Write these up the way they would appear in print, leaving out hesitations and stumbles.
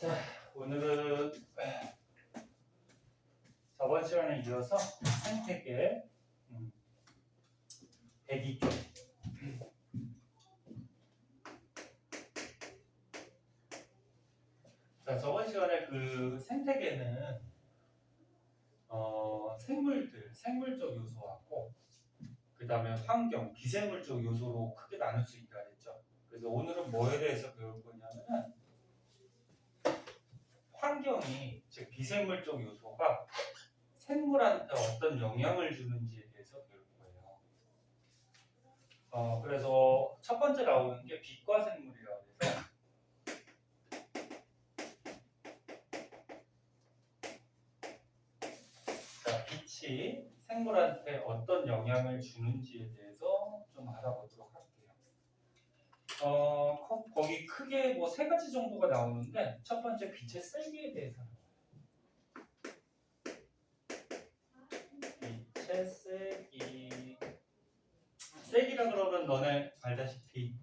자, 오늘은 저번 시간에 이어서 생태계 102쪽. 자, 저번 시간에 그 생태계는 생물들, 생물적 요소하고 그 다음에 환경, 비생물적 요소로 크게 나눌 수 있다 그랬죠. 그래서 오늘은 뭐에 대해서 배울 거냐면은 환경이, 즉 비생물적 요소가 생물한테 어떤 영향을 주는지에 대해서 배울 거예요. 그래서 첫 번째 나오는 게 빛과 생물이라고 해서 자, 빛이 생물한테 어떤 영향을 주는지에 대해서 좀 알아보도록 할게요. 거기 크게 뭐 세 가지 정도가 나오는데 첫 번째 빛의 세기에 대해서 빛의 세기라 그러면 너네 알다시피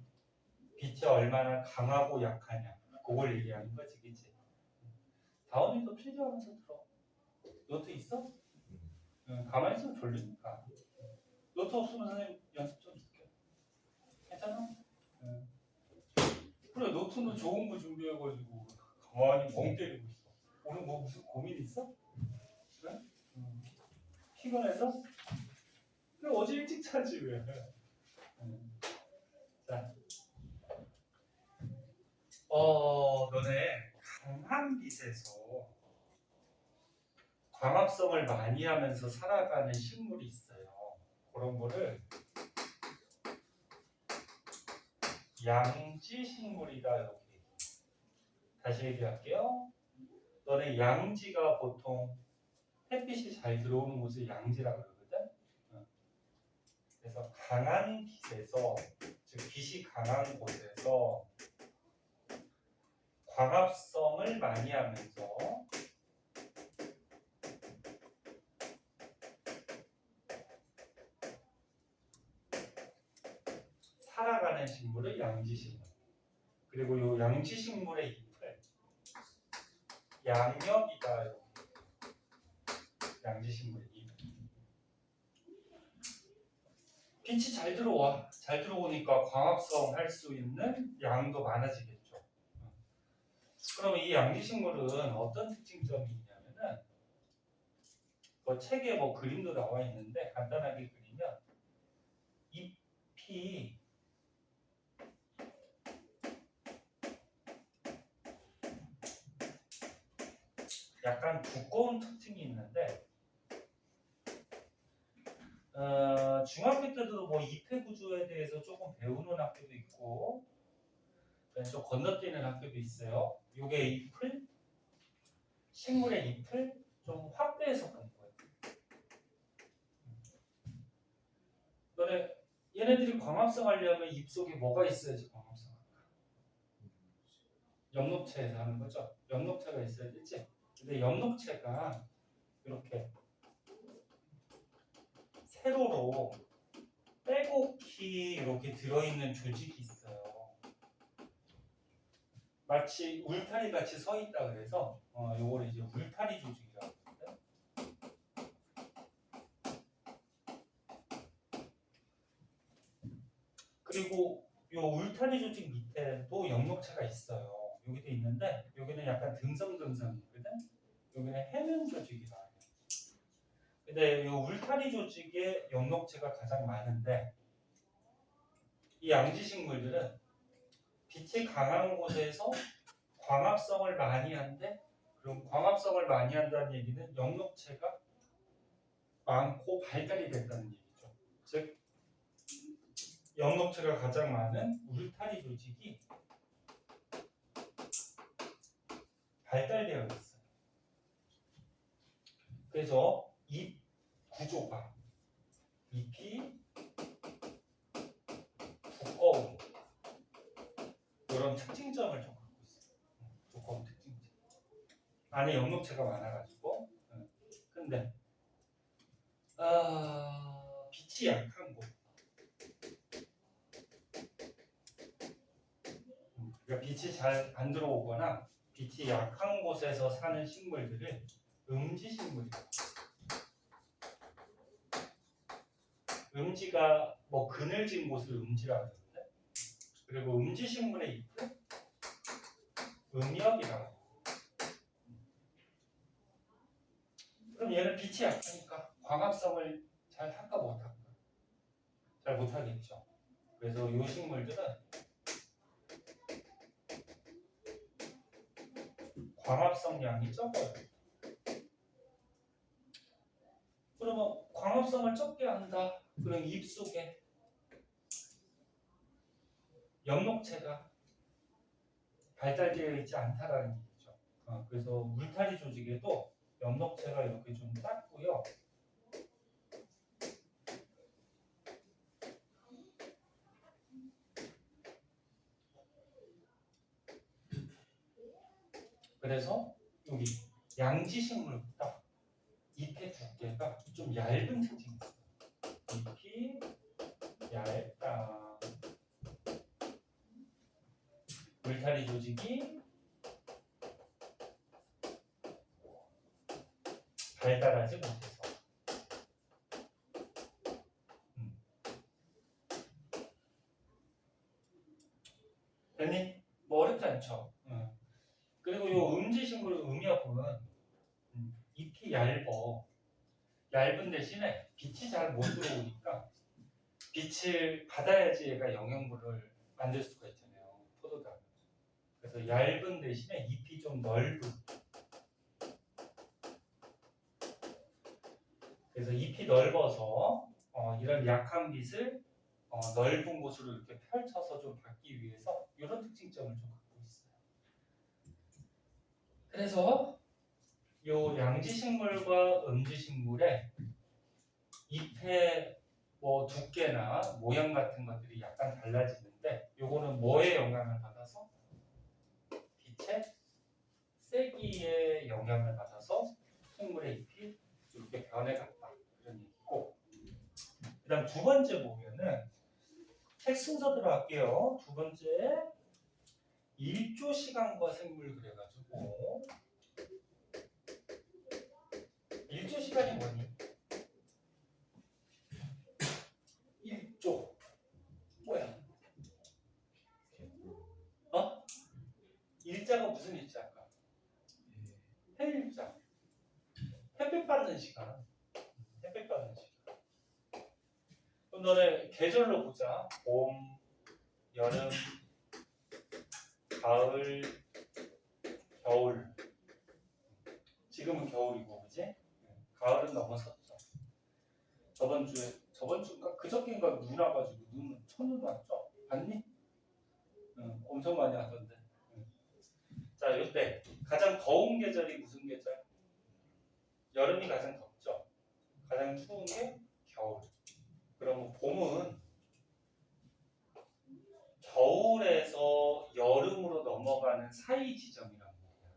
빛이 얼마나 강하고 약하냐 그걸 얘기하는 거지, 그치? 다운이도 필기하면서 들어. 노트 있어? 가만히 있으면 졸리니까. 노트 없으면 선생님 연습 좀 시켜. 괜찮아? 그래, 노트는 좋은 거 준비해가지고 가만히 멍 때리고 있어. 오늘 뭐 무슨 고민 있어? 그래? 피곤해서? 그래, 어제 일찍 자지 왜? 자, 너네 강한 빛에서 광합성을 많이 하면서 살아가는 식물이 있어요. 그런 거를 양지식물이다 이렇게. 다시 얘기할게요. 너네 양지가 보통 햇빛이 잘 들어오는 곳을 양지라고 그러거든. 그래서 강한 빛에서, 즉 빛이 강한 곳에서 광합성을 많이 하면서 살아가는 식물을 양지식물. 그리고 이 양지식물의 잎을 양엽이다 이렇게. 양지식물의 잎. 빛이 잘 들어와. 잘 들어오니까 광합성 할 수 있는 양도 많아지겠죠. 그러면 이 양지식물은 어떤 특징점이 있냐면은 그 책에 뭐 그림도 나와 있는데 간단하게 그리면 잎이 약간 두꺼운 특징이 있는데 중학교 때도 뭐 잎의 구조에 대해서 조금 배우는 학교도 있고 좀 건너뛰는 학교도 있어요. 요게 잎을, 식물의 잎을 좀 확대해서 본 거예요. 너네 얘네들이 광합성 하려면 잎 속에 뭐가 있어야지 광합성 할까? 엽록체에서 하는 거죠. 엽록체가 있어야 되지. 근데 엽록체가 이렇게 세로로 빼곡히 이렇게 들어있는 조직이 있어요. 마치 울타리 같이 서 있다 그래서 요걸 이제 울타리 조직이라고 하거든. 그리고 요 울타리 조직 밑에도 엽록체가 있어요. 여기도 있는데 여기는 약간 듬성듬성이거든. 여기는 해면 조직이라 해요. 근데 요 울타리 조직에 엽록체가 가장 많은데 이 양지식물들은 빛이 강한 곳에서 광합성을 많이 한데, 그럼 광합성을 많이 한다는 얘기는 엽록체가 많고 발달이 된다는 얘기죠. 즉 엽록체가 가장 많은 울타리 조직이 발달되어 있어요. 그래서 잎 구조가 잎이 두꺼운 이런 특징점을 좀 갖고 있어요. 두꺼운 특징점. 안에 엽록체가 많아가지고. 근데 빛이 약한 곳. 그러니까 빛이 잘 안 들어오거나 빛이 약한 곳에서 사는 식물들을 음지식물이라고. 음지가 뭐 그늘진 곳을 음지라고 하는데, 그리고 음지식물의 잎은 음엽이라고. 그럼 얘는 빛이 약하니까 광합성을 잘 할까 못할까? 잘 못하겠죠. 그래서 이 식물들은 광합성량이 적어요. 그러면 광합성을 적게 한다. 그럼 잎 속에 엽록체가 발달되어 있지 않다라는 얘기죠. 그래서 울타리 조직에도 엽록체가 이렇게 좀 작고요. 그래서 여기 양지식물보다 잎의 두께가 좀 얇은 특징이 있어요. 잎이 얇다. 울타리 조직이 발달하지 못해서. 됐니? 뭐 어렵지 않죠? 그리고 이 음지식물 음엽은 잎이 얇은 대신에 빛이 잘 못 들어오니까 빛을 받아야지 얘가 영양분을 만들 수가 있잖아요. 포도당. 그래서 얇은 대신에 잎이 좀 넓은. 그래서 잎이 넓어서 이런 약한 빛을 넓은 곳으로 이렇게 펼쳐서 좀 받기 위해서 이런 특징점을 좀 갖고 있어요. 그래서 이 양지식물과 음지식물의 잎의 뭐 두께나 모양 같은 것들이 약간 달라지는데, 요거는 뭐에 영향을 받아서? 빛의 세기에 영향을 받아서 식물의 잎이 이렇게 변해갔다, 이런 얘기고. 그 다음 두 번째 보면은 책 순서대로 할게요. 두 번째 일조 시간과 생물 그래가지고, 일조 시간이 뭐니? 일조 뭐야? 일자가 무슨 일자일까? 해일자. 햇빛 받는 시간. 햇빛 받는 시간. 그럼 너네 계절로 보자. 봄, 여름, 가을, 겨울. 지금은 겨울이고, 그지? 가을은 넘어섰죠. 저번 주인가 그저께인가 눈 와가지고 첫눈 왔죠? 봤니? 엄청 많이 하던데. 자, 이때 가장 더운 계절이 무슨 계절? 여름이 가장 덥죠. 가장 추운 게 겨울. 그러면 봄은 겨울에서 여름으로 넘어가는 사이 지점이란 말이야.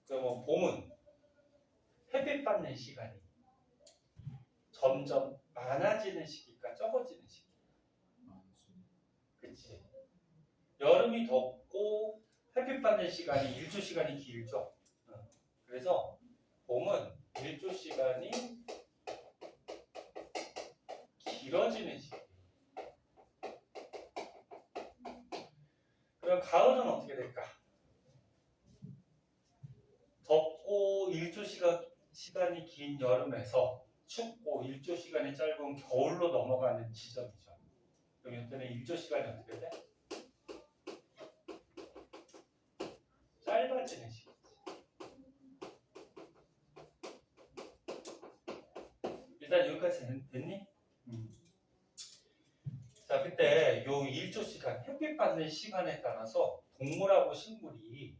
그러면 봄은 햇빛 받는 시간이 점점 많아지는 시기가 적어지는 시기. 그치? 여름이 덥고 햇빛 받는 시간이 일조 시간이 길죠. 그래서 봄은 일조 시간이 길어지는 시기. 그럼 가을은 어떻게 될까? 덥고 일조 시간이 긴 여름에서 춥고 일조 시간이 짧은 겨울로 넘어가는 지점이죠. 그럼 이때는 일조 시간이 어떻게 돼? 짧아지는 시기지. 일단 여기까지 됐니? 자, 그때 요 일조 시간, 햇빛 받는 시간에 따라서 동물하고 식물이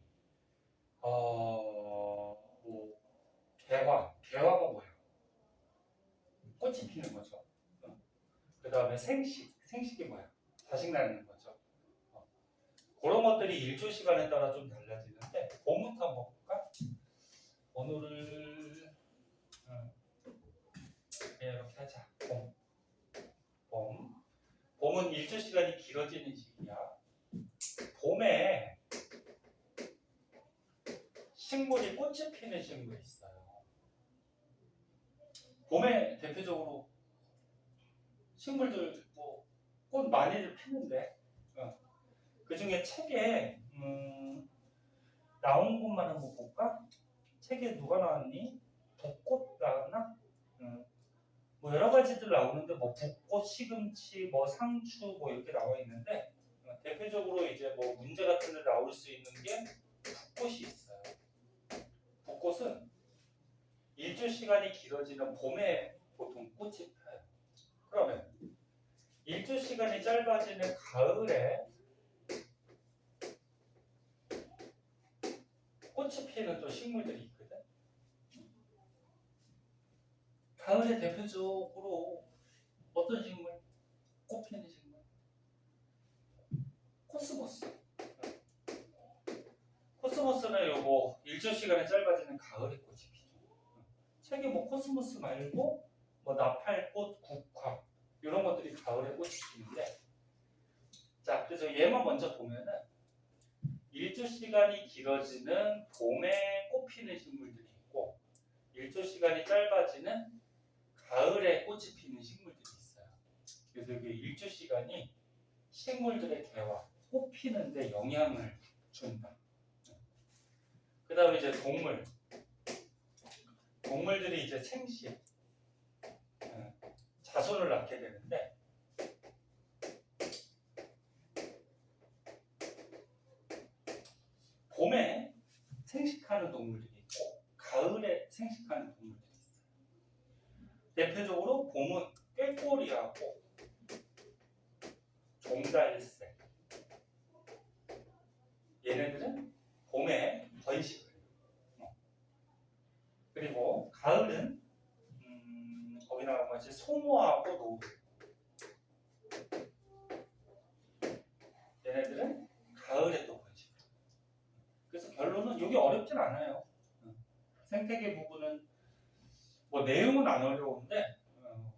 뭐 개화가 뭐예요? 꽃이 피는 거죠. 그 다음에 생식이 뭐야? 자식 낳는 거죠. 그런 것들이 일조 시간에 따라 좀 달라지는데, 봄부터 한번 볼까? 오늘을 그냥 이렇게 하자. 봄은 일조 시간이 길어지는 시기야. 봄에 식물이 꽃이 피는 식물이 있어요. 봄에 대표적으로 식물들 뭐 꽃 많이들 피는데 그 중에 책에 나온 것만 한번 볼까? 책에 누가 나왔니? 벚꽃 나왔나? 뭐 여러 가지들 나오는데 뭐 붓꽃, 시금치, 뭐 상추 뭐 이렇게 나와 있는데 대표적으로 이제 뭐 문제 같은 데 나올 수 있는 게 붓꽃이 있어요. 붓꽃은 일조 시간이 길어지는 봄에 보통 꽃이 펴요. 그러면 일조 시간이 짧아지는 가을에 꽃이 피는 또 식물들이 있거든. 가을에 대표적으로 어떤 식물? 꽃 피는 식물? 코스모스. 코스모스는 요거 일조 시간이 짧아지는 가을에 꽃이 피죠. 책에 뭐 코스모스 말고 뭐 나팔꽃, 국화 이런 것들이 가을에 꽃이 피는데, 자 그래서 얘만 먼저 보면은 일조 시간이 길어지는 봄에 꽃 피는 식물들이 있고 일조 시간이 짧아지는 가을에 꽃이 피는 식물들이 있어요. 그래서 이게 일조 시간이 식물들의 개화, 꽃 피는데 영향을 준다. 그 다음에 이제 동물들이 이제 생시, 자손을 낳게 되는데, 봄에 생식하는 동물들이 있고 가을에 생식하는 동물들이 있어요. 대표적으로 봄은 꾀꼬리하고 종달새, 얘네들은 봄에 번식을 해요. 그리고 가을은 거기 나온 것이 송어하고 노루, 얘네들은 가을에 또 번식을 해요. 그래서 결론은 여기 어렵진 않아요. 생태계 부분은 뭐 내용은 안 어려운데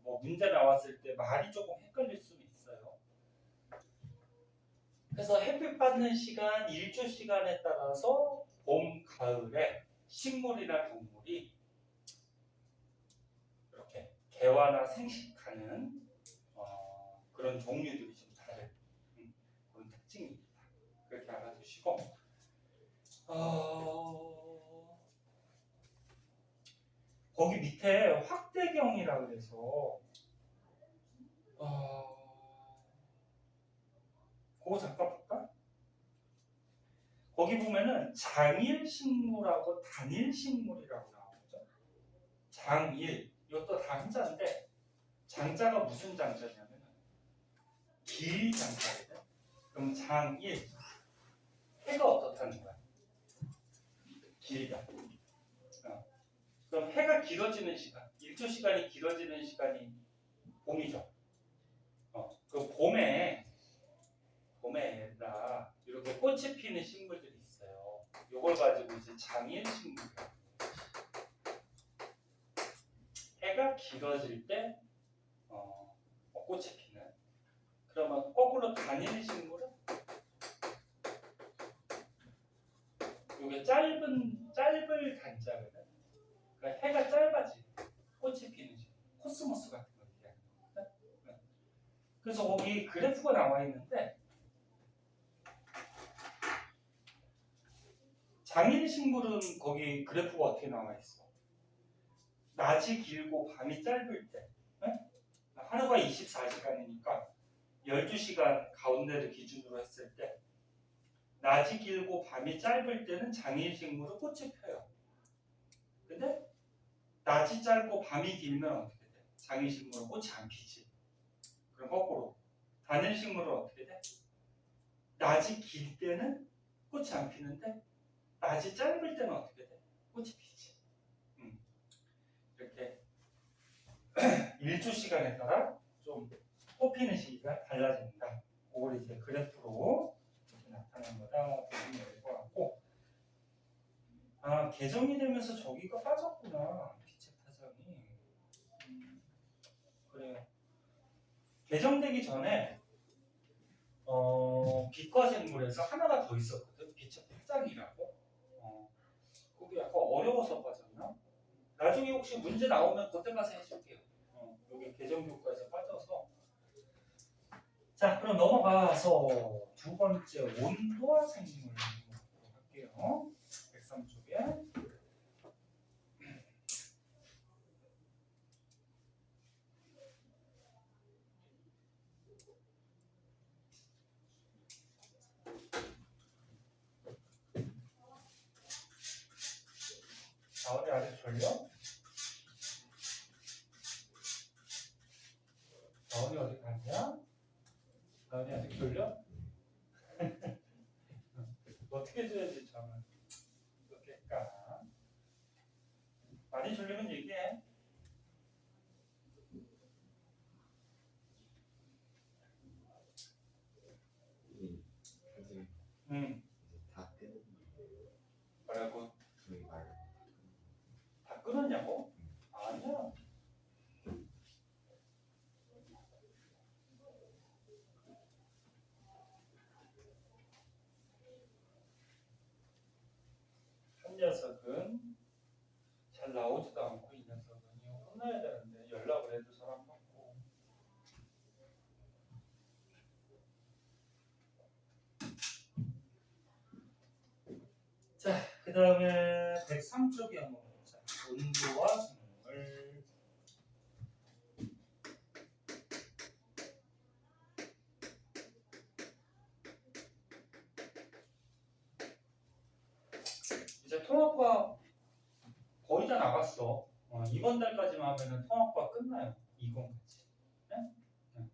뭐 문제 나왔을 때 말이 조금 헷갈릴 수는 있어요. 그래서 햇빛 받는 시간, 일조 시간에 따라서 봄, 가을에 식물이나 동물이 이렇게 개화나 생식하는 그런 종류들이 좀 다른 그런 특징입니다. 그렇게 알아두시고 거기 밑에 확대경이라 그래서 그거 잠깐 볼까? 거기 보면은 장일식물하고 단일식물이라고 나오죠. 장일, 이것도 다 한자인데 장자가 무슨 장자냐면 길장자거든. 그럼 장일, 해가 어떻다는 거야? 길다. 그럼 해가 길어지는 시간, 일조 시간이 길어지는 시간이 봄이죠. 그 봄에다 이렇게 꽃이 피는 식물들이 있어요. 이걸 가지고 이제 장일 식물. 해가 길어질 때 꽃이 피는. 그러면 거꾸로 단일 식물은 이게 짧을 단자거든. 그러니까 해가 짧아지 꽃이 피는 식물. 코스모스 같은 거 얘기하는 거거든. 그래서 거기 그래프가 나와 있는데 장일 식물은 거기 그래프가 어떻게 나와 있어? 낮이 길고 밤이 짧을 때, 하루가 24시간이니까 12시간 가운데를 기준으로 했을 때 낮이 길고 밤이 짧을 때는 장일 식물은 꽃이 펴요. 근데 낮이 짧고 밤이 길면 어떻게 돼? 장일 식물은 꽃이 안 피지. 그럼 거꾸로 단일 식물은 어떻게 돼? 낮이 길 때는 꽃이 안 피는데 낮이 짧을 때는 어떻게 돼? 꽃이 피지. 이렇게 일조 시간에 따라 좀 꽃피는 시기가 달라진다. 그걸 이제 그래프로 이렇게 나타난 거다 보시면 될 것 같고, 개정이 되면서 저기가 빠졌구나. 빛의 파장이. 그래요. 개정되기 전에 빛과 생물에서 하나가 더 있었거든. 빛의 파장이라고. 그게 약간 어려워서 빠졌나? 나중에 혹시 문제 나오면 그때 가서 해줄게요. 여기 개정교과에서 빠져서. 자, 그럼 넘어가서 두 번째 온도와 생물 할게요. 103쪽에. 다원이 아직 졸려? 다원이 어디 갔냐? 다원이 아직 졸려? 어떻게 줘야지 잠을 이렇게 까? 많이 졸리면 얘기해. 응. 다 끄는 뭐라고? 저희 말 다 끊었냐고? 아니야. 한 녀석은 잘 나오지도 않고 이 녀석은 이거 혼나야 되는데 연락을 해도 잘 안 받고. 자, 그 다음에 103쪽에 한번 보자. 온도와 생물. 이제 통합과 거의 다 나갔어. 이번 달까지만 하면은 통합과 끝나요. 20까지. 네? 네.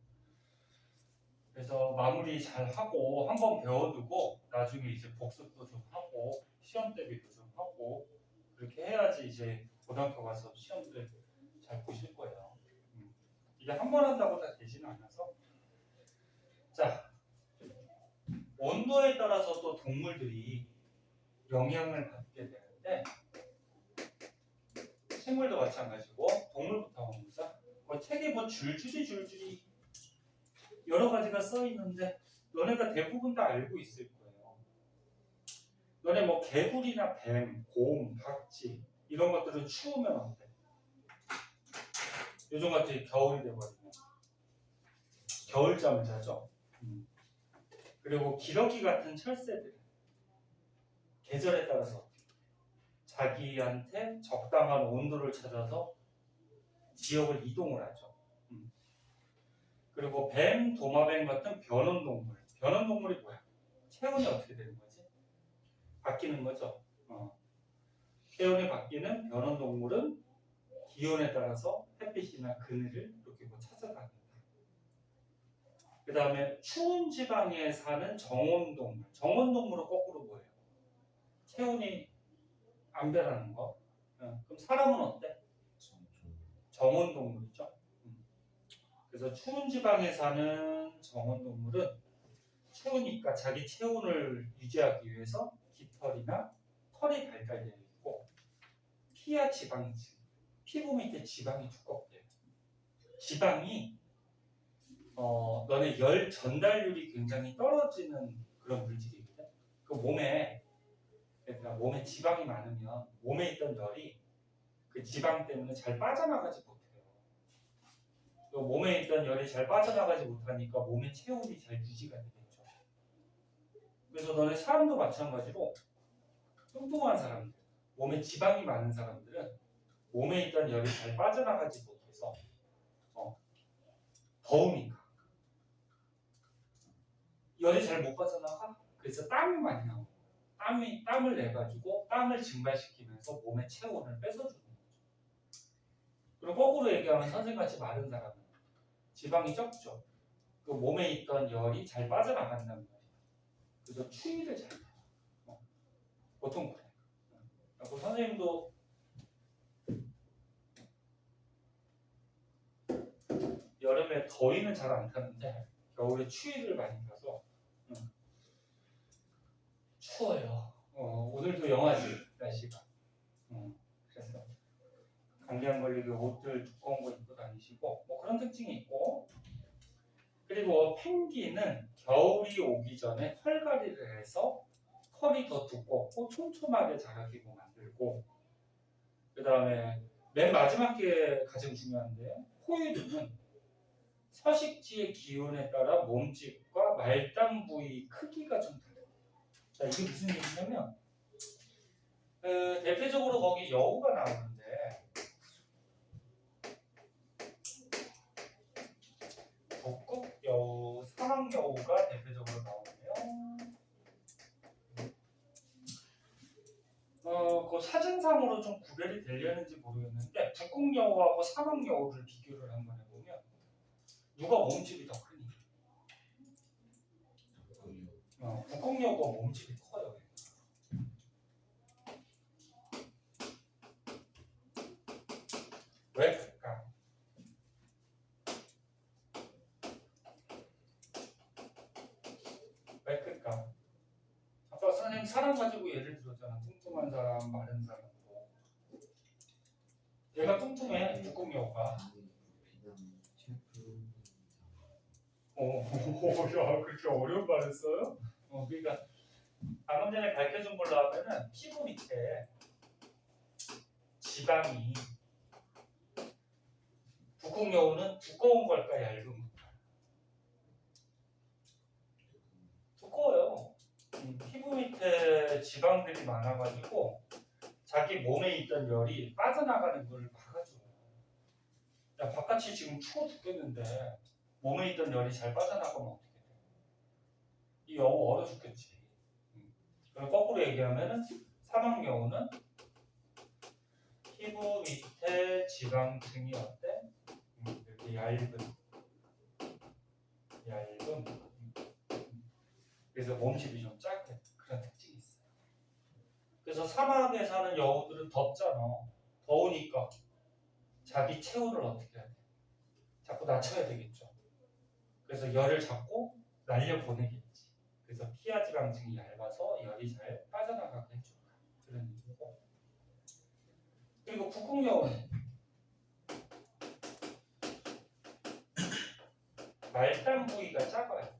그래서 마무리 잘 하고 한번 배워두고 나중에 이제 복습도 좀 하고 시험 대비도 좀 하고 그렇게 해야지 이제 고등학교 가서 시험들 잘 보실 거예요. 이게 한 번 한다고 다 되지는 않아서. 자, 온도에 따라서 또 동물들이 영향을 받게 되는데 생물도 마찬가지고 동물부터 한번 보자. 책에 뭐 줄줄이 여러 가지가 써 있는데 너네가 대부분 다 알고 있을 거예요. 너네 뭐 개구리나 뱀, 곰, 박쥐 이런 것들은 추우면 어때? 요즘 같은 겨울이 돼버리면 겨울잠을 자죠. 그리고 기러기 같은 철새들 계절에 따라서 자기한테 적당한 온도를 찾아서 지역을 이동을 하죠. 그리고 뱀, 도마뱀 같은 변온동물. 변온동물이 뭐야? 체온이 어떻게 되는 거지? 바뀌는 거죠. 체온이 바뀌는 변온동물은 기온에 따라서 햇빛이나 그늘을 이렇게 뭐 찾아다닌다. 그 다음에 추운 지방에 사는 정온동물. 정온동물은 거꾸로 뭐예요? 체온이 안 변하는 거. 그럼 사람은 어때? 정온동물이죠. 그래서 추운 지방에 사는 정온동물은 추우니까 자기 체온을 유지하기 위해서 깃털이나 털이 발달되어 있고 피하 지방층, 피부 밑에 지방이 두껍대요. 지방이 너네 열 전달률이 굉장히 떨어지는 그런 물질이거든. 그 몸에 그러니까 몸에 지방이 많으면 몸에 있던 열이 그 지방 때문에 잘 빠져나가지 못해요. 또 몸에 있던 열이 잘 빠져나가지 못하니까 몸의 체온이 잘 유지가 되겠죠. 그래서 너네 사람도 마찬가지로 뚱뚱한 사람들, 몸에 지방이 많은 사람들은 몸에 있던 열이 잘 빠져나가지 못해서 더우니까 열이 잘 못 빠져나가. 그래서 땀이 많이 나오고 땀을 내 가지고 땀을 증발시키면서 몸의 체온을 뺏어주는 거죠. 그리고 거꾸로 얘기하면 선생같이 마른 사람은 지방이 적죠. 그 몸에 있던 열이 잘 빠져나간단 말이에요. 그래서 추위를 잘 타요. 보통 그래. 그 선생님도 여름에 더위는 잘 안 타는데 겨울에 추위를 많이 타서 추워요. 오늘도 영하지 날씨가. 그래서 감기 안 걸리게 옷들 두꺼운 거 입고 다니시고 뭐 그런 특징이 있고. 그리고 펭귄은 겨울이 오기 전에 털갈이를 해서 털이 더 두껍고 촘촘하게 자라기고 만들고, 그 다음에 맨 마지막 게 가장 중요한데, 포유류는 서식지의 기온에 따라 몸집과 말단 부위 크기가 좀 달라요. 자, 이게 무슨 얘기냐면, 대표적으로 거기 여우가 나오는데, 북극 여우, 사막 여우가 대표적으로 나오고요. 그 사진상으로 좀 구별이 되려는지 모르겠는데, 북극 여우하고 사막 여우를 비교를 한번 해보면 누가 몸집이 더 크니? 북극 여우가 몸집이 커요. 왜 클까? 왜 클까? 아까 선생님 사람 가지고 예를 들었잖아. 뚱뚱한 사람, 마른 사람. 뭐. 얘가 뚱뚱해, 북극 여우가. 야, 그렇게 어려운 말 했어요? 그러니까 방금 전에 가르쳐준 걸로 하면은 피부 밑에 지방이 북극 여우는 두꺼운 걸까 얇은 걸까? 두꺼워요. 피부 밑에 지방들이 많아가지고 자기 몸에 있던 열이 빠져나가는 걸 막아줘요. 야, 바깥이 지금 추워 죽겠는데 몸에 있던 열이 잘 빠져나가면 어떻게 돼? 이 여우 얼어 죽겠지. 그럼 거꾸로 얘기하면은 사막 여우는 피부 밑에 지방층이 어때? 이렇게 얇은. 그래서 몸집이 좀 작은 그런 특징이 있어요. 그래서 사막에 사는 여우들은 덥잖아. 더우니까 자기 체온을 어떻게 해야 돼? 자꾸 낮춰야 되겠죠. 그래서 열을 자꾸 날려보내겠지. 그래서 피하 지방층이 얇아서 열이 잘 빠져나가게 해줘. 그런 의미고. 그리고 북극 여우는 말단 부위가 작아요.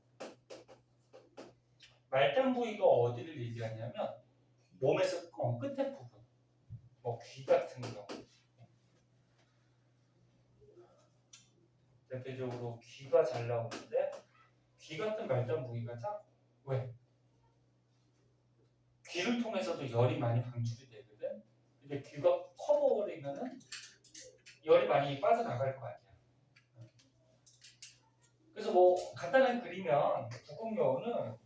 말단 부위가 어디를 얘기하냐면 몸에서 끝에 부분, 뭐 귀 같은 경우. 대표적으로 귀가 잘 나오는데 귀 같은 말단 부위가 작고. 왜? 귀를 통해서도 열이 많이 방출이 되거든. 근데 귀가 커버리면은 열이 많이 빠져나갈 거 아니야. 그래서 뭐 간단하게 그리면 북극 여우는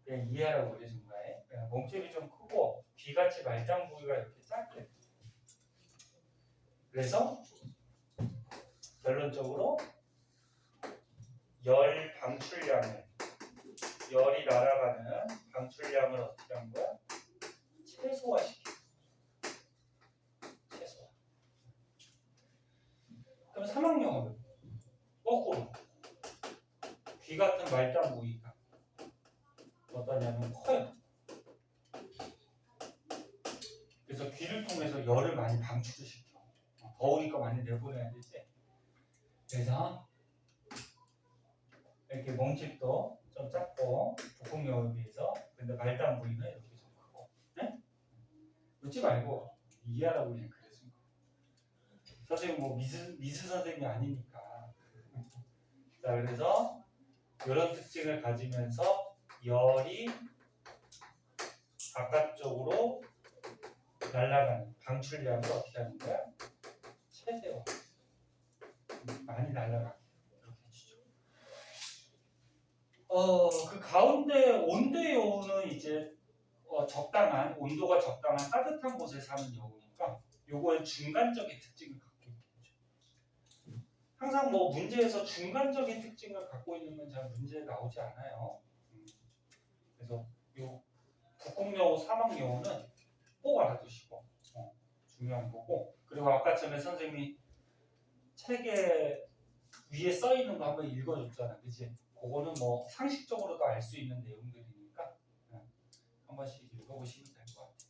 그냥 이해하라고 그려준 거예요. 몸집이 좀 크고 귀같이 말단 부위가 이렇게 작게. 그래서 결론적으로 열 방출량을, 열이 날아가는 방출량을 어떻게 한 거야? 최소화시켜. 최소화. 그럼 사막 여우는 거꾸로 귀 같은 말단 부위가 어떠냐면 커요. 그래서 귀를 통해서 열을 많이 방출을 시켜. 더우니까 많이 내보내야 되지. 그래서 이렇게 몸집도 좀 작고 북극 여우에 비해서, 근데 말단 부위는 이렇게 좀 크고. 네? 웃지 말고 이해하라고 그냥 그래준 거. 선생님 뭐 미술 선생님이 아니니까. 자, 그래서 이런 특징을 가지면서 열이 바깥쪽으로 날아가는 방출량을 어떻게 하는 거야? 최대화. 많이 날아가게 이렇게 해주죠. 그 가운데 온대 여우는 이제 적당한 온도가 적당한 따뜻한 곳에 사는 여우니까 요거의 중간적인 특징을 갖고 있겠죠. 항상 뭐 문제에서 중간적인 특징을 갖고 있는 건 잘 문제에 나오지 않아요. 그래서 요 북극 여우, 사막 여우는 꼭 알아두시고 중요한 거고. 그리고 아까 전에 선생님이 책에 위에 써 있는 거 한번 읽어줬잖아, 그치? 그거는 뭐 상식적으로도 알 수 있는 내용들이니까 한 번씩 읽어보시면 될 것 같아요.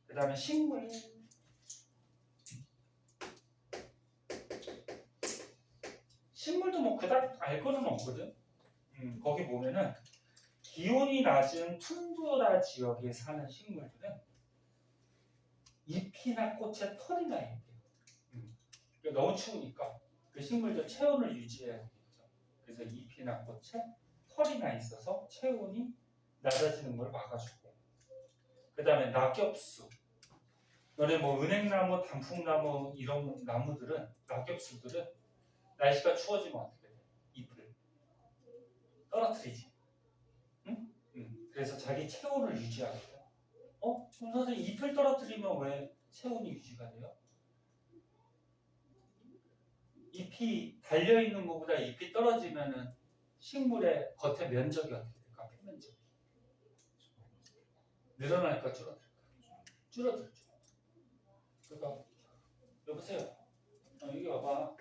그 다음에 식물. 식물도 뭐 그닥 알 거는 없거든. 거기 보면은 기온이 낮은 툰드라 지역에 사는 식물들은 잎이나 꽃에 털이 나 있대요. 그러니까 너무 추우니까 그 식물들 체온을 유지해야 되겠죠. 그래서 잎이나 꽃에 털이 나 있어서 체온이 낮아지는 걸 막아주고, 그 다음에 낙엽수. 너네 뭐 은행나무, 단풍나무 이런 나무들은, 낙엽수들은 날씨가 추워지면 어떻게 돼? 잎을 떨어뜨리지. 응? 그래서 자기 체온을 유지하거든. 그럼 선생님 잎을 떨어뜨리면 왜 체온이 유지가 돼요? 잎이 달려있는 것보다 잎이 떨어지면은 식물의 겉에 면적이 어떻게 될까? 표면적이 늘어날까 줄어들까? 줄어들죠. 그러니까 여보세요. 여기 봐봐.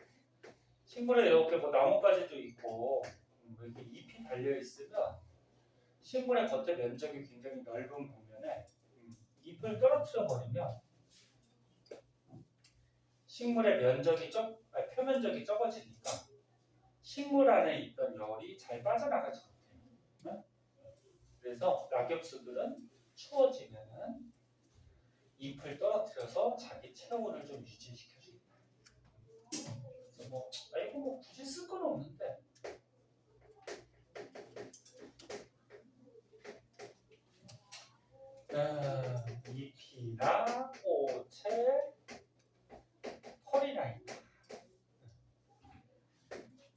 식물에 이렇게 뭐 나뭇가지도 있고 이렇게 잎이 달려 있으면 식물의 겉에 면적이 굉장히 넓은 공간에 잎을 떨어뜨려 버리면 식물의 표면적이 적어지니까 식물 안에 있던 열이 잘 빠져나가지 못해요. 그래서 낙엽수들은 추워지면은 잎을 떨어뜨려서 자기 체온을 좀 유지시켜줍니다. 그래서 이거 뭐 굳이 쓸 건 없는데. 잎이나 꽃에 털이 나 있다.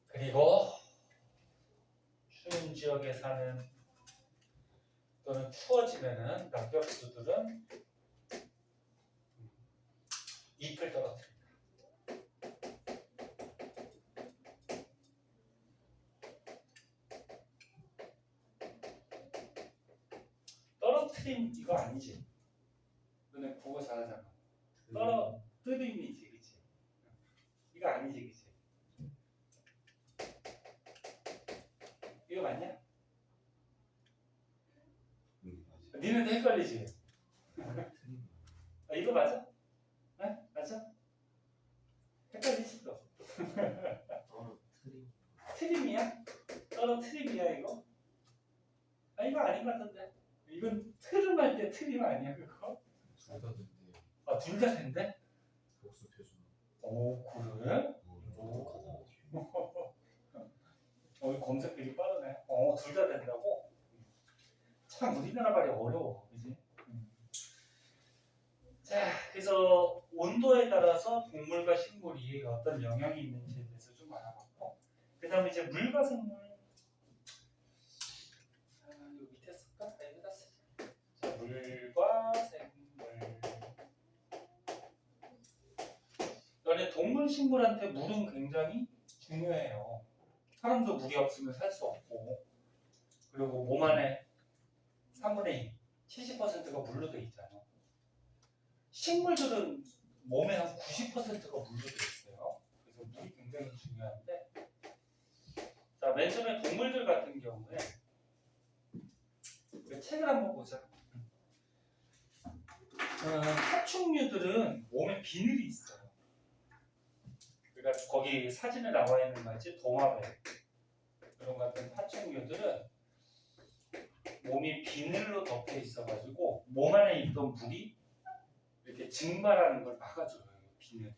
그리고 추운 지역에 사는 또는 추워지면은 낙엽수들은 잎을 떨어뜨린다. 떨어뜨림 이거 아니지? 너네 국어 잘하잖아. 떨어뜨림이지, 그치? 이거 아니지, 그치? 이거 맞냐? 니네도 헷갈리지? 이거 맞아? 네? 맞아? 헷갈리지 또? 트림이야? 떨어뜨림이야 이거? 이거 아닌 것 같은데. 이건 트름 할 때 트림 아니야 그거? 둘 다 된대. 둘 다 된대? 복습해주는. 오 그래? 검색 되게 빠르네. 둘 다 된다고? 참 우리나라 말이 어려워, 그지? 자, 그래서 온도에 따라서 동물과 식물이 어떤 영향이 있는지에 대해서 좀 알아봤고, 그 다음에 이제 물과 생물. 여기 밑에 쓸까? 여기다 쓰자. 자, 물과 생물. 너네 동물, 식물한테 물은 굉장히 중요해요. 사람도 물이 없으면 살 수 없고, 그리고 몸 안에 3분의 2, 70%가 물로 돼 있잖아. 식물들은 몸의 한 90%가 물로 돼 있어요. 그래서 물이 굉장히 중요한데, 자, 맨 처음에 동물들 같은 경우에 책을 한번 보자. 파충류들은 몸에 비늘이 있어요. 그러니까 거기 사진에 나와 있는 같이 도마뱀 그런 같은 파충류들은 몸이 비늘로 덮여 있어가지고 몸 안에 있던 물이 이렇게 증발하는 걸 막아줘요. 비늘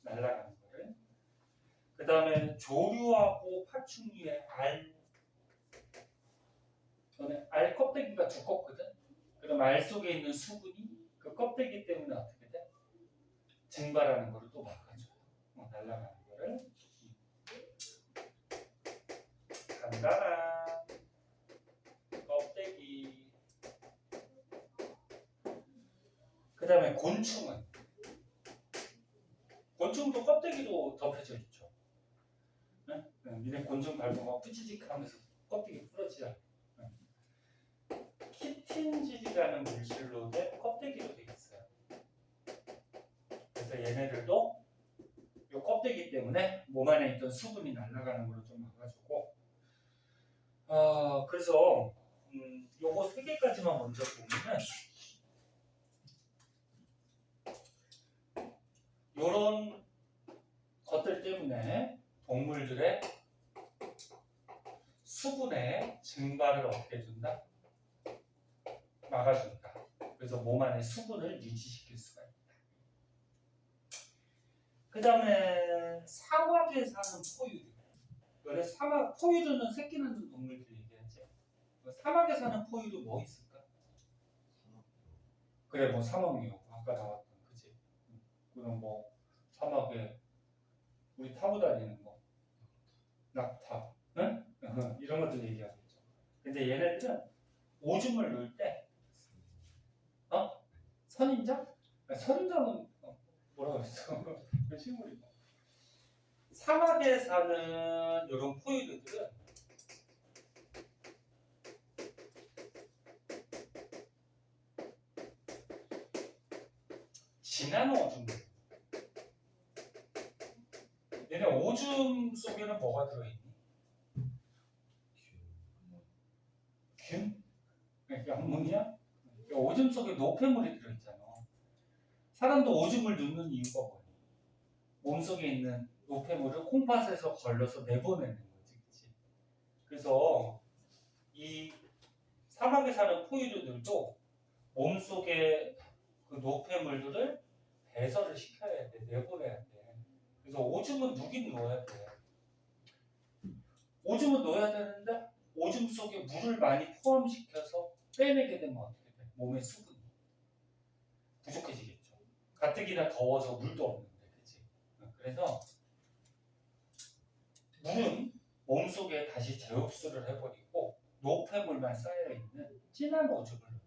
날아가는 거를. 그 다음에 조류하고 파충류의 알 껍데기가 두껍거든. 그럼 알 속에 있는 수분이 그 껍데기 때문에 어떻게 돼? 증발하는 거를 또 막아줘요. 날아가는 거를. 간단한 껍데기. 그 다음에 곤충은? 곤충도 껍데기로 덮여져 있죠. 네? 니네 곤충 밟으면 뿌치직 하면서 껍데기 부러지잖아. 키틴질이라는 물질로 된 껍데기로 되어 있어요. 그래서 얘네들도 이 껍데기 때문에 몸 안에 있던 수분이 날아가는 걸로 좀 막아주고, 그래서 요거 세 개까지만 먼저 보면은 요런 것들 때문에 동물들의 수분의 증발을 어떻게 해준다? 막아준다. 그래서 몸 안에 수분을 유지시킬 수가 있다. 그 다음에 사막에 사는 포유류. 원래 포유류는 새끼 낳는 동물들 얘기하지. 사막에 사는 포유류 뭐 있을까? 그래, 뭐 사막류 아까 나왔던 그지. 그럼 뭐 사막에 우리 타고 다니는 거, 낙타, 응? 이런 것들 얘기하겠죠. 근데 얘네들은 오줌을 넣을 때, 선인장? 선인장은 뭐라고 했어? 그 식물이고. 사막에 사는 이런 포유류들은 진한 오줌. 얘네 오줌 속에는 뭐가 들어있니? 균? 양문이야? 오줌 속에 노폐물이 들어있잖아. 사람도 오줌을 누는 이유가 뭐야? 몸속에 있는 노폐물을 콩팥에서 걸러서 내보내는 거지, 그치? 그래서 이 사막에 사는 포유류들도 몸속에 그 노폐물들을 배설을 시켜야 돼, 내보내야 돼. 그래서 오줌은 누긴 넣어야 돼. 오줌은 넣어야 되는데 오줌 속에 물을 많이 포함시켜서 빼내게 되면 어떻게 돼? 몸의 수분이 부족해지겠죠. 가뜩이나 더워서 물도 없는데, 그치? 그래서 물은 몸속에 다시 재흡수를 해버리고 노폐물만 쌓여있는 진한 오줌을 넣어요.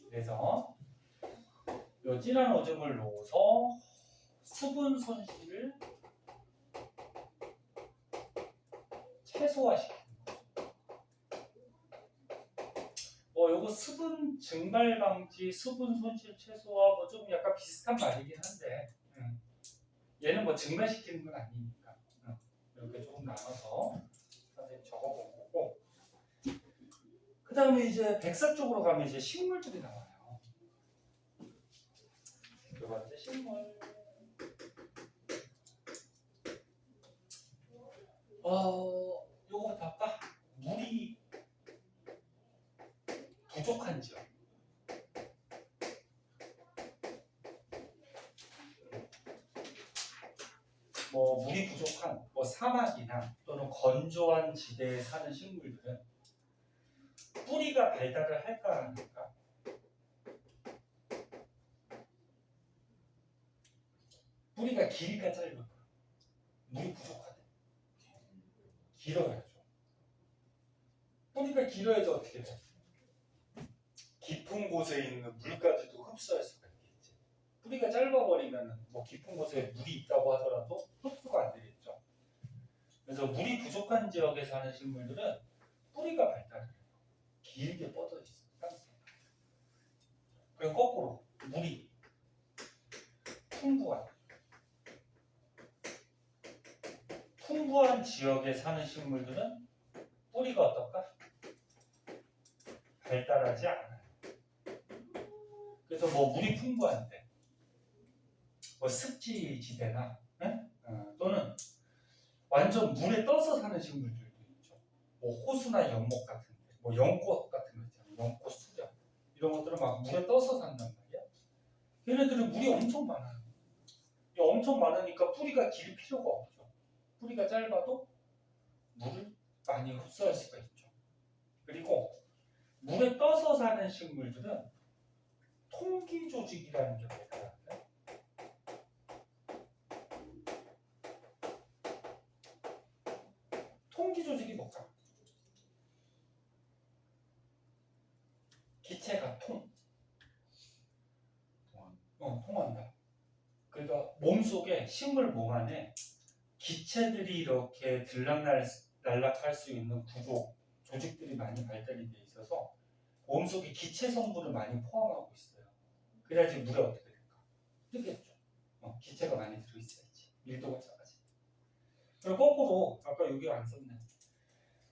그래서 이 진한 오줌을 넣어서 수분 손실을 최소화시키는 거죠. 요거 수분 증발 방지, 수분 손실 최소화 뭐 좀 약간 비슷한 말이긴 한데 얘는 뭐 증발시키는 건 아니니까 이렇게 조금 나눠서 선생님 적어본 거고, 그 다음에 이제 백사 쪽으로 가면 이제 식물들이 나와요. 두 번째 식물. 요거부터 할까? 물이 부족한 지역. 뭐 물이 부족한 사막이나 또는 건조한 지대에 사는 식물들은 뿌리가 발달을 할까 안 할까? 뿌리가 길까 짧을까? 물이 부족하대. 길어야죠. 뿌리가 길어야지 어떻게 돼? 깊은 곳에 있는 물까지도 흡수할 수가 있겠지. 뿌리가 짧아버리면 뭐 깊은 곳에 물이 있다고 하더라도 흡수가 안 되겠죠. 그래서 물이 부족한 지역에 사는 식물들은 뿌리가 발달해요. 길게 뻗어 있어요. 그리고 거꾸로 물이 풍부한 지역에 사는 식물들은 뿌리가 어떨까? 발달하지 않아요. 그래서 뭐 물이 풍부한데 습지 지대나 또는 완전 물에 떠서 사는 식물들도 있죠. 호수나 연못 같은데, 연꽃 같은 거 있잖아요. 연꽃 수렵 이런 것들은 막 물에 떠서 산단 말이야. 얘네들은 물이 엄청 많아요. 엄청 많으니까 뿌리가 길 필요가 없죠. 뿌리가 짧아도 물을 많이 흡수할 수가 있죠. 그리고 물에 떠서 사는 식물들은 통기 조직이라는 게 발달하는데, 통기 조직이 뭘까? 기체가 통한다. 그러니까 몸속에 식물 몸 안에 기체들이 이렇게 들락날락할 수 있는 조직들이 많이 발달이 돼 있어서 몸속에 기체 성분을 많이 포함하고 있어요. 그래야지 물에 어떻게 될까? 뜨겠죠. 기체가 많이 들어있어야지. 밀도가 작아지. 그리고 거꾸로 아까 여기 안 썼네.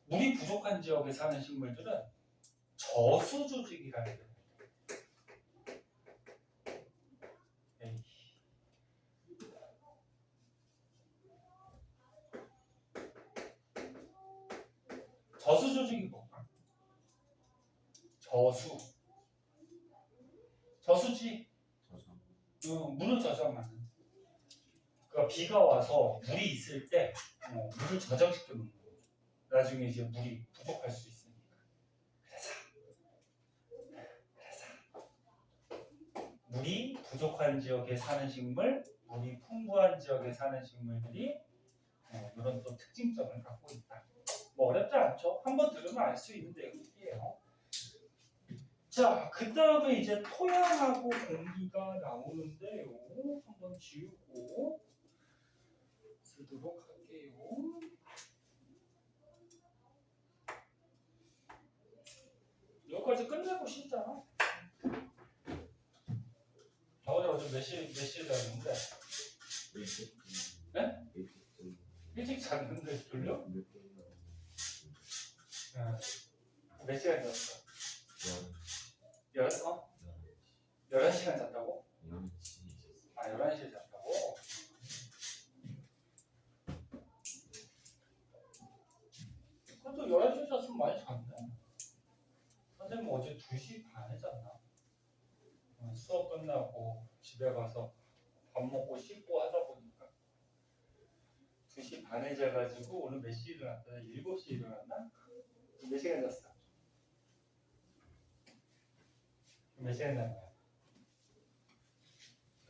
물이 부족한 지역에 사는 식물들은 저수 조직이라는 게 저수 조직이 뭘까? 저수지. 물을 저장하는. 그러니까 비가 와서 물이 있을 때 물을 저장시켜 놓는 거죠. 나중에 이제 물이 부족할 수 있으니까. 그래서 물이 부족한 지역에 사는 식물, 물이 풍부한 지역에 사는 식물들이 이런 또 특징점을 갖고 있다. 뭐 어렵지 않죠? 한번 들으면 알 수 있는 내용이에요. 자, 그 다음에 이제 토양하고 공기가 나오는데요. 한번 지우고 쓰도록 할게요. 여기까지 끝내고 싶잖아. 어제 몇 시에 잤는데? 네? 일찍 잤는데 졸려? 몇 시간 잤어? 11시간 잤다고? 11시에 잤다고? 그래도 11시에 잤으면 많이 잤네. 선생님 어제 2시 반에 잤나? 수업 끝나고 집에 가서 밥 먹고 씻고 하다 보니까 2시 반에 자가지고 오늘 몇 시에 일어났다? 7시에 일어났나? 몇 시간 잤어? 몇 시간 잔 거야?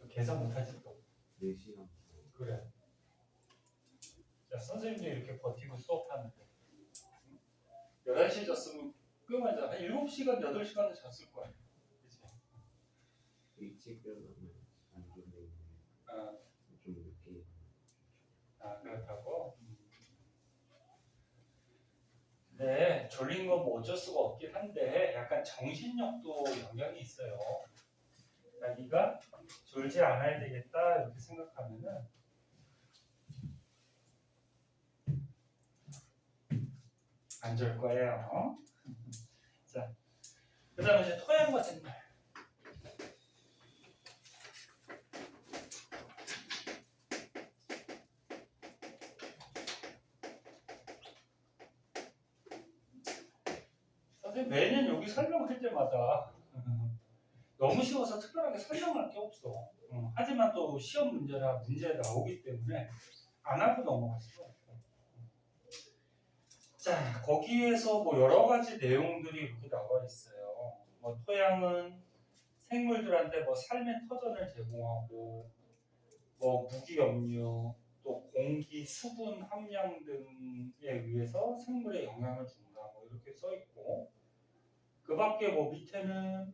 계산 못하지 또. 4시간. 그래. 자, 선생님도 이렇게 버티고 수업하는데 11시에 잤으면 꽤만 자. 한 7시간, 8시간은 잤을 거야. 그치? 일찍 일어나면 안 좋은데 좀 늦게. 그렇다고? 네, 졸린 건 뭐 어쩔 수가 없긴 한데 약간 정신력도 영향이 있어요. 네가 졸지 않아야 되겠다 이렇게 생각하면은 안 졸 거예요. 자, 그 다음에 이제 토양과 생물. 선생님 매년 여기 설명할 때마다 너무 쉬워서 특별하게 설명할 게 없어. 하지만 또 시험 문제라 문제 나오기 때문에 안 하고 넘어갔어. 자, 거기에서 뭐 여러 가지 내용들이 이렇게 나와 있어요. 뭐 토양은 생물들한테 뭐 삶의 터전을 제공하고, 뭐 무기 염류, 또 공기, 수분 함량 등에 의해서 생물에 영향을 준다. 뭐 이렇게 써 있고, 그 밖에 뭐 밑에는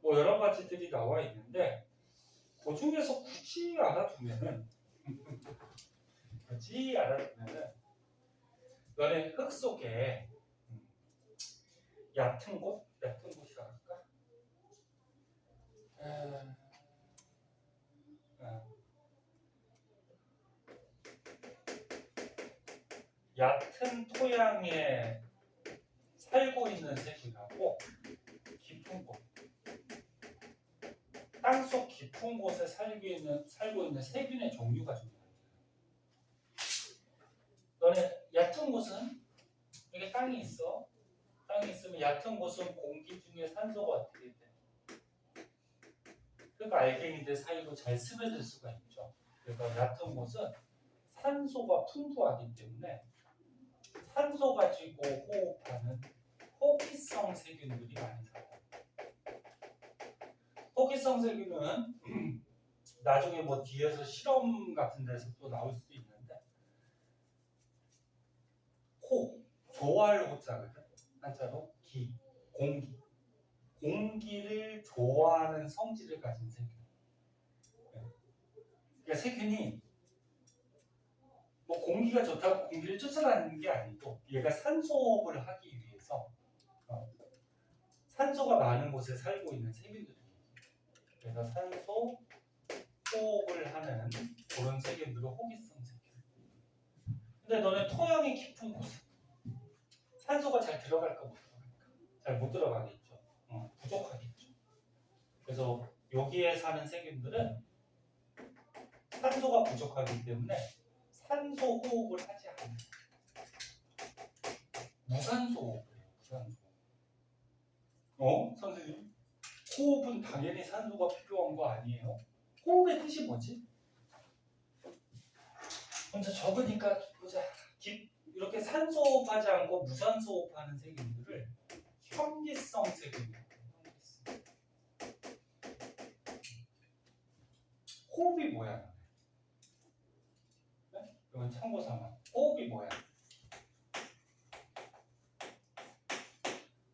뭐 여러 가지들이 나와 있는데, 그 중에서 굳이 알아두면은 너네 흙 속에 얕은 곳이라 할까? 얕은 토양에 살고 있는 새끼하고 깊은 곳, 땅속 깊은 곳에 살고 있는 세균의 종류가 좀 달라요. 너네 얕은 곳은 여기 땅이 있어. 땅이 있으면 얕은 곳은 공기 중에 산소가 어떻게 돼? 그러니까 알갱이들 사이로 잘 스며들 수가 있죠. 그래서 얕은 곳은 산소가 풍부하기 때문에 산소 가지고 호흡하는 호기성 세균들이 많이 살아요. 호기성 세균은 나중에 뭐 뒤에서 실험 같은 데서 또 나올 수도 있는데 좋아할 호자거든. 한자로 공기를 좋아하는 성질을 가진 세균. 그러니까 세균이 뭐 공기가 좋다고 공기를 쫓아다니는 게 아니고 얘가 산소호흡을 하기 위해서 산소가 많은 곳에 살고 있는 세균들이에요. 그래서 산소 호흡을 하는 그런 세균들은 호기성 세균. 근데 너네 토양이 깊은 곳은 산소가 잘 들어갈까 못 들어갈까? 잘 못 들어가겠죠. 부족하겠죠. 그래서 여기에 사는 세균들은 산소가 부족하기 때문에 산소 호흡을 하지 않아요. 무산소 호흡이에요. 무산소. 선생님? 호흡은 당연히 산소가 필요한 거 아니에요? 호흡의 뜻이 뭐지? 먼저 적으니까 보자. 이렇게 산소 호흡하지 않고 무산소 호흡하는 세균들을 현기성 세균이에요. 호흡이 뭐야? 네? 이건 참고 삼아. 호흡이 뭐야?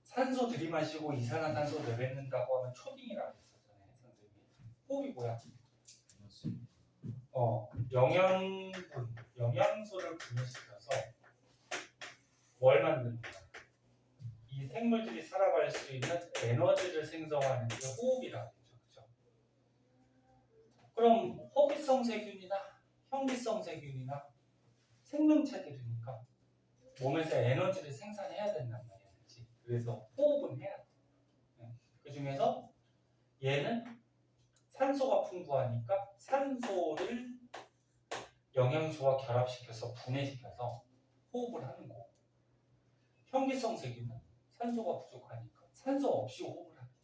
산소 들이마시고 이산화탄소 내뱉는다고 하면 초딩이라고 했었잖아요, 선생님. 호흡이 뭐야? 영양소를 분해시켜서 뭘 만드는 거야? 이 생물들이 살아갈 수 있는 에너지를 생성하는 게 호흡이라고 했죠, 그렇죠? 그럼 호기성 세균이나 현기성 세균이나 생명체들이니까 몸에서 에너지를 생산해야 된단 말이야, 그렇지? 그래서 호흡은 해야 돼. 그 중에서 얘는 산소가 풍부하니까 산소를 영양소와 결합시켜서 분해시켜서 호흡을 하는 거고, 현기성 세균은 산소가 부족하니까 산소 없이 호흡을 하는 거예요.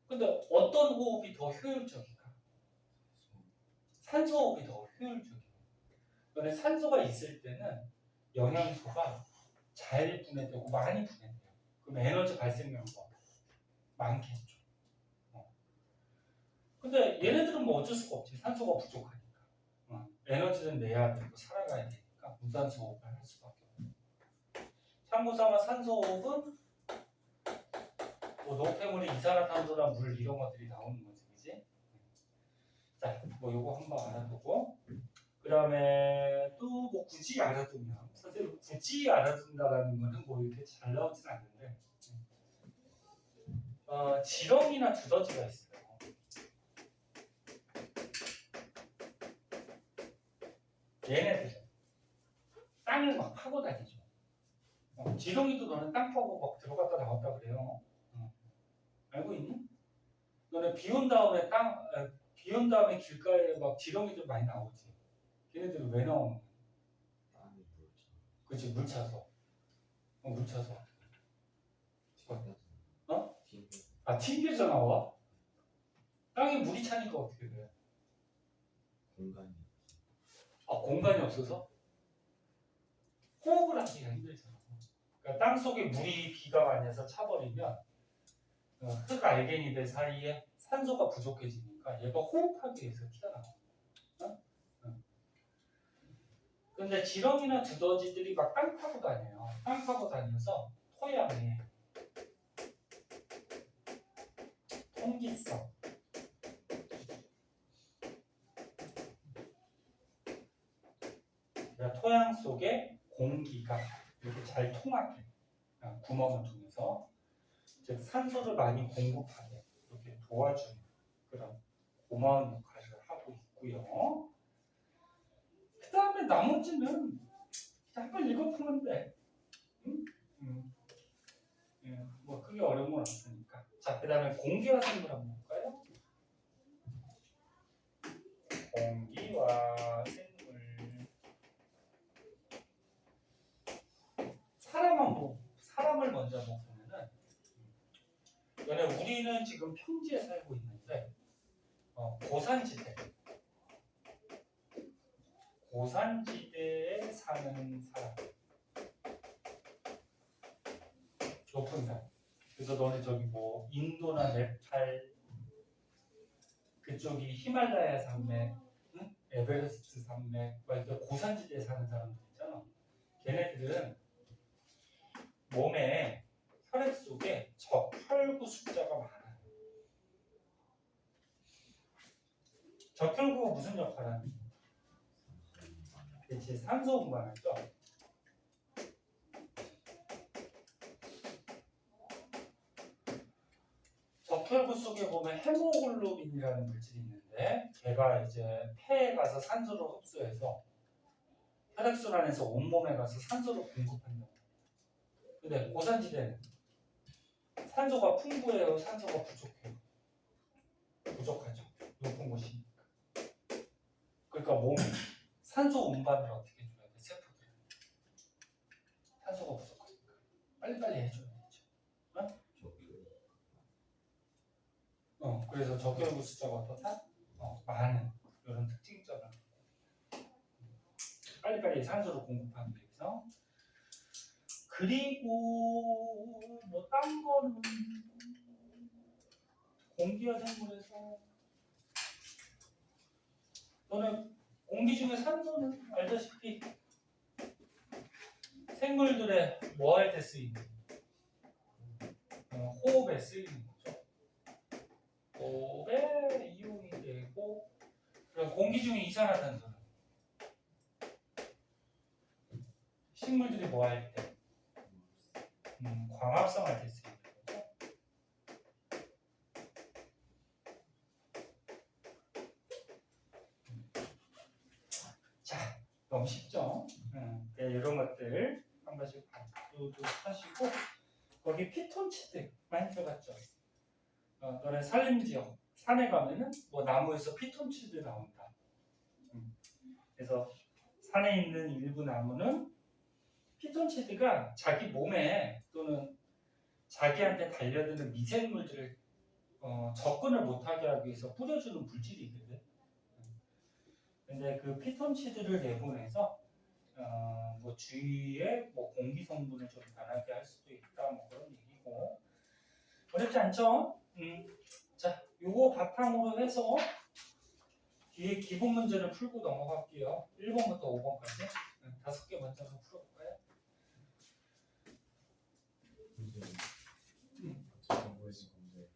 근데 어떤 호흡이 더 효율적일까? 산소 호흡이 더 효율적이에요. 근데 산소가 있을 때는 영양소가 잘 분해되고 많이 분해돼요. 그럼 에너지 발생량도 많겠죠. 근데 얘네들은 뭐 어쩔 수가 없지. 산소가 부족하니까. 에너지는 내야 되고 살아가야 되니까 무산소 호흡을 할 수밖에 없어요. 참고삼아 산소 호흡은 뭐 노폐물이 이산화탄소나 물 이런 것들이 나오는 거지, 그지? 자, 뭐 요거 한번 알아두고, 그 다음에 또 뭐 굳이 알아두면, 사실 굳이 알아둔다라는 거는 뭐 이렇게 잘 나오진 않는데, 지렁이나 두더지가 있어요. 얘네들은 땅을 막 파고 다니죠. 지렁이도 너는 땅 파고 막 들어갔다 나왔다 그래요. 알고 있니? 너네 비 온 다음에 길가에 막 지렁이들 많이 나오지. 걔네들은 왜 나오는 거야? 그치, 물 차서. 물 차서. 튕겨져 나와? 땅에 물이 차니까 어떻게 돼? 공간이 없어서? 호흡을 하기가 힘들잖아. 그러니까 땅 속에 물이 비가 많이 해서 차버리면 흙 알갱이들 사이에 산소가 부족해지니까 얘가 호흡하기 위해서 튀어나와. 근데 지렁이나 두더지들이 막 땅 파고 다녀요. 땅 파고 다녀서 토양에 통기성, 그러니까 토양 속에 공기가 이렇게 잘 통하게 구멍을 통해서 즉 산소를 많이 공급하게 이렇게 도와주는 그런 고마운 역할을 하고 있고요. 그 다음에 나머지는 한번 읽어보면 돼. 뭐 크게 어려운 건 없으니까. 자, 그 다음에 공기와 생물 한번 볼까요? 공기와 생물. 사람을 먼저 보면은, 우리는 지금 평지에 살고 있는데, 고산지대에 사는 사람. 높은 산. 그래서 너네 저기 뭐 인도나 네팔 그쪽이 히말라야 산맥, 에베레스트 산맥, 막 이렇게 고산지대에 사는 사람들 있잖아. 걔네들은 몸에 혈액 속에 적혈구 숫자가 많아요. 적혈구가 무슨 역할을 하는지? 그치, 산소 운반하죠. 적혈구 속에 보면 헤모글로빈이라는 물질이 있는데 걔가 이제 폐에 가서 산소를 흡수해서 혈액순환에서 온몸에 가서 산소를 공급한다. 근데 고산지대는 산소가 풍부해요, 산소가 부족해요? 부족하죠. 높은 곳이니까. 그러니까 몸이 산소 운반을 어떻게 해줘야 돼? 세포들. 빨리빨리 해줘야 되죠. 그래서 적혈구 숫자가 어떻다? 많은 이런 특징점을 빨리빨리 산소를 공급하기 위해서. 그리고 뭐 딴 거는 공기와 생물에서 너는 공기 중에 산소는 알다시피 생물들의 뭐 할 때 쓰이는 호흡에 쓰이는 거죠. 호흡에 이용이 되고, 그리고 공기 중에 이산화탄소는 식물들이 뭐 할 때 광합성 할 때 쓰이는 거죠. 자, 너무 쉽죠? 이런 것들 한 번씩 하시고, 거기 피톤치드 많이 들어갔죠? 너네 산림지역 산에 가면은 뭐 나무에서 피톤치드 나온다. 그래서 산에 있는 일부 나무는 피톤치드가 자기 몸에 또는 자기한테 달려드는 미생물들을 접근을 못하게 하기 위해서 뿌려주는 물질이 있거든. 근데 그 피톤치드를 내보내서 뭐 주위에 뭐 공기 성분을 좀 변하게 할 수도 있다, 뭐 그런 얘기고. 어렵지 않죠? 자, 요거 바탕으로 해서 뒤에 기본 문제를 풀고 넘어갈게요. 1번부터 5번까지 5개 먼저 한번 풀어볼까요? 문제 같이 공부했을 건데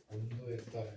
온도에 따라